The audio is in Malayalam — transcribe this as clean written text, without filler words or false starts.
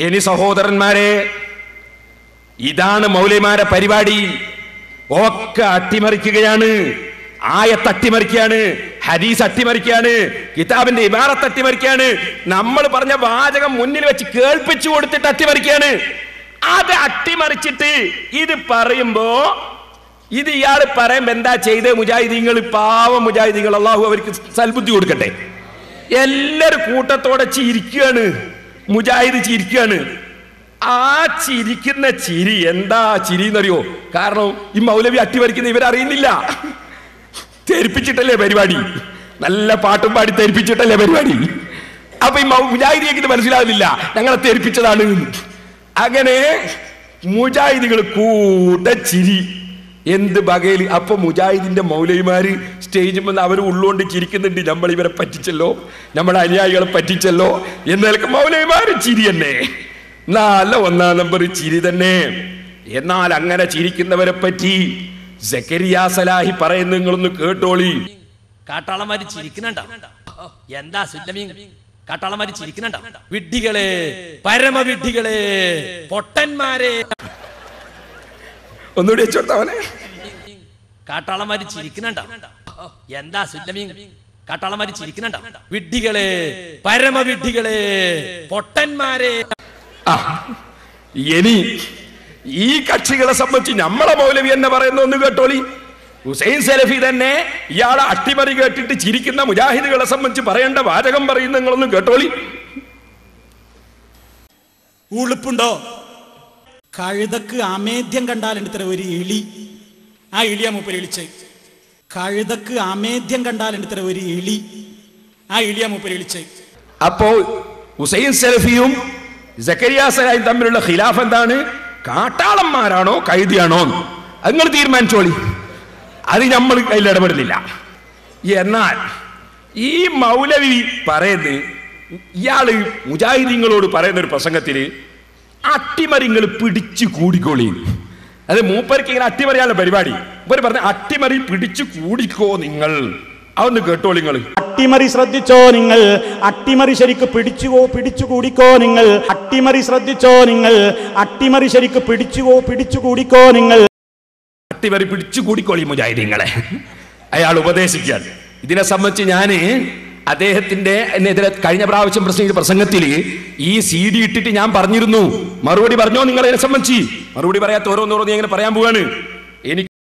ഇനി സഹോദരന്മാരെ, ഇതാണ് മൗലവിമാരെ പരിപാടി. ഒക്കെ അട്ടിമറിക്കുകയാണ്. ആയത്ത് അട്ടിമറിക്കുകയാണ്, ഹദീസ് അട്ടിമറിക്കുകയാണ്, കിതാബിന്റെ ഇബാറത്ത് അട്ടിമറിക്കുകയാണ്, നമ്മൾ പറഞ്ഞ വാചകം മുന്നിൽ വെച്ച് കേൾപ്പിച്ചു കൊടുത്തിട്ട് അട്ടിമറിക്കുകയാണ്. അത് അട്ടിമറിച്ചിട്ട് ഇത് പറയുമ്പോ ഇത് ഇയാൾ പറയുമ്പോ എന്താ ചെയ്ത്? മുജാഹിദീങ്ങൾ, പാവം മുജാഹിദീങ്ങൾ, അള്ളാഹു അവർക്ക് സൽബുദ്ധി കൊടുക്കട്ടെ, എല്ലാരും കൂട്ടത്തോടെ ചിരിക്കുകയാണ്. മുജാഹിദ് ചിരിക്കുകയാണ്. ആ ചിരിക്കുന്ന ചിരി എന്താ ചിരി എന്നറിയോ? കാരണം ഈ മൗലവി അട്ടിമറിക്കുന്ന ഇവരറിയുന്നില്ല. തെരിപ്പിച്ചിട്ടല്ലേ പരിപാടി, നല്ല പാട്ടും പാടി തെരിപ്പിച്ചിട്ടല്ലേ പരിപാടി. അപ്പൊ ഈ മുജാഹിദിക്ക് ഇത് മനസ്സിലാവില്ല, ഞങ്ങളെ തെരിപ്പിച്ചതാണ്. അങ്ങനെ മുജാഹിദികൾ കൂട്ടച്ചിരി. എന്ത് ബകയിൽ? അപ്പൊ മുജാഹിദിന്റെ മൗലവിമാര് സ്റ്റേജിൽ വന്ന് അവർ ഉള്ളുകൊണ്ട് ചിരിക്കുന്നുണ്ട്. നമ്മൾ ഇവരെ പറ്റിച്ചല്ലോ, നമ്മുടെ അനുയായികളെ പറ്റിച്ചല്ലോ എന്നൊക്കെ മൗലവിമാര് ചിരി തന്നെ. നല്ല ഒന്നാം നമ്പർ ചിരി തന്നെ. എന്നാൽ അങ്ങനെ ചിരിക്കുന്നവരെ പറ്റി സക്കരിയ സലാഹി പറയുന്നത് നിങ്ങളൊന്ന് കേട്ടോളി. കാട്ടാളന്മാര് ചിരിക്കുന്നുണ്ട. എന്താ സുല്ലമീൻ കാട്ടാളന്മാര് ചിരിക്കുന്നുണ്ട? വിഡ്ഢികളെ, പരമവിഡ്ഢികളെ, പൊട്ടന്മാരെ. ഒന്നുകൂടി വെച്ചോട്ടവനെ. കാട്ടാളന്മാര് ചിരിക്കുന്നുണ്ട. എന്താ സുല്ലമീൻ കാട്ടാളന്മാര് ചിരിക്കുന്നുണ്ട? വിഡ്ഢികളെ, പരമവിഡ്ഢികളെ, പൊട്ടന്മാരെ. ഇനി ഈ കക്ഷികളെ സംബന്ധിച്ച് നമ്മളെ മൗലവി എന്ന് പറയുന്ന ഒന്ന് കേട്ടോളി. ഹുസൈൻ സലഫി തന്നെ ഇയാളെ അട്ടിമറി കേട്ടിട്ട് ചിരിക്കുന്ന മുജാഹിദുകളെ സംബന്ധിച്ച് പറയേണ്ട വാചകം പറയുന്ന നിങ്ങളൊന്ന് കേട്ടോളി. ഉളുപ്പുണ്ടോ? കഴുതക്ക് അമേദ്യം കണ്ടാലുണ്ട് ഇത്ര ഒരു എളി. ആ എളിയാ മൂപ്പര് എളിച്ച്. കഴുതക്ക് അമേദ്യം കണ്ടാലുണ്ട് ഇത്ര ഒരു എളി. ആ എളിയാ മൂപ്പര് എളിച്ച്. അപ്പോ ഹുസൈൻ സലഫിയും സക്കരിയ സലാഹിയും തമ്മിലുള്ള ഖിലാഫ് എന്താണ്? കാട്ടാളന്മാരാണോ കൈദിയാണോ? അത് നിങ്ങൾ തീരുമാനിച്ചോളി, അത് നമ്മൾ അതിൽ ഇടപെടുന്നില്ല. എന്നാൽ ഈ മൗലവി പറയുന്നത്, ഇയാള് മുജാഹിദീങ്ങളോട് പറയുന്ന ഒരു പ്രസംഗത്തില് അട്ടിമറിങ്ങൾ പിടിച്ചു കൂടിക്കോളി. അത് മൂപ്പർക്ക് ഇങ്ങനെ അട്ടിമറിയാനുള്ള പരിപാടി. മൂപ്പര് പറഞ്ഞ അട്ടിമറി പിടിച്ചു കൂടിക്കോ നിങ്ങൾ. അതൊന്ന് കേട്ടോളി നിങ്ങൾ. അട്ടിമറി ശ്രദ്ധിച്ചോ നിങ്ങൾ, അട്ടിമറി ശരിക്ക് പിടിച്ചു കൂടിക്കോ നിങ്ങൾ, അട്ടിമറി ശ്രദ്ധിച്ചോ നിങ്ങൾ, അട്ടിമറി ശരിക്ക് പിടിച്ചു കൂടിക്കോ നിങ്ങൾ. അട്ടിമറി പിടിച്ചു കൂടിക്കോളി മുജാഹിദീങ്ങളെ അയാൾ ഉപദേശിക്കാൻ. ഇതിനെ സംബന്ധിച്ച് ഞാന് അദ്ദേഹത്തിന്റെ എതിരെ കഴിഞ്ഞ പ്രാവശ്യം പ്രസംഗിച്ച പ്രസംഗത്തിൽ ഈ CD ഇട്ടിട്ട് ഞാൻ പറഞ്ഞിരുന്നു. മറുപടി പറഞ്ഞോ നിങ്ങൾ? അതിനെ സംബന്ധിച്ച് മറുപടി പറയാത്ത ഓരോന്നോരോന്ന് എങ്ങനെ പറയാൻ പോവാണ്.